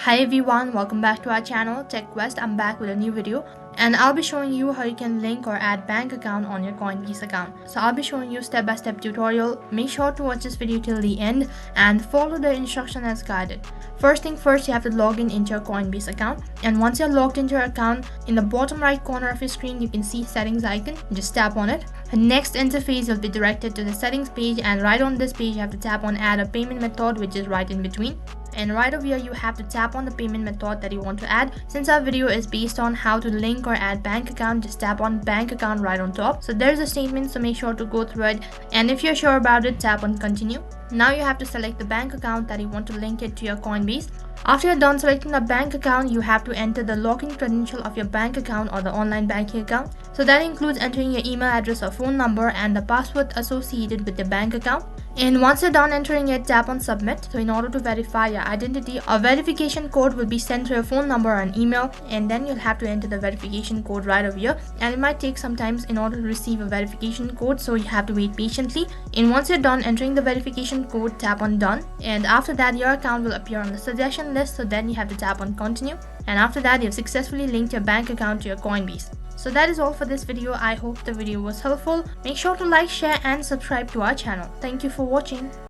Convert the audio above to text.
Hi everyone, welcome back to our channel TechQuest. I'm back with a new video and I'll be showing you how you can link or add bank account on your Coinbase account. So I'll be showing you step-by-step tutorial. Make sure to watch this video till the end and follow the instruction as guided. First thing first, you have to log in into your Coinbase account, and once you're logged into your account, in the bottom right corner of your screen you can see settings icon. Just tap on it. The next interface will be directed to the settings page, and right on this page you have to tap on add a payment method, which is right in between. And right over here you have to tap on the payment method that you want to add. Since our video is based on how to link or add bank account, just tap on bank account right on top. So there's a statement, so make sure to go through it, and if you're sure about it, tap on continue. Now you have to select the bank account that you want to link it to your Coinbase. After you're done selecting the bank account, you have to enter the login credential of your bank account or the online banking account. So that includes entering your email address or phone number and the password associated with the bank account. And once you're done entering it, tap on submit. So in order to verify your identity, a verification code will be sent to your phone number or an email, and then you'll have to enter the verification code right over here, and it might take some time in order to receive a verification code, so you have to wait patiently. And once you're done entering the verification code, tap on done, and after that your account will appear on the suggestion list. So then you have to tap on continue, and after that you've successfully linked your bank account to your Coinbase. So that is all for this video. I hope the video was helpful. Make sure to like, share and subscribe to our channel. Thank you for watching.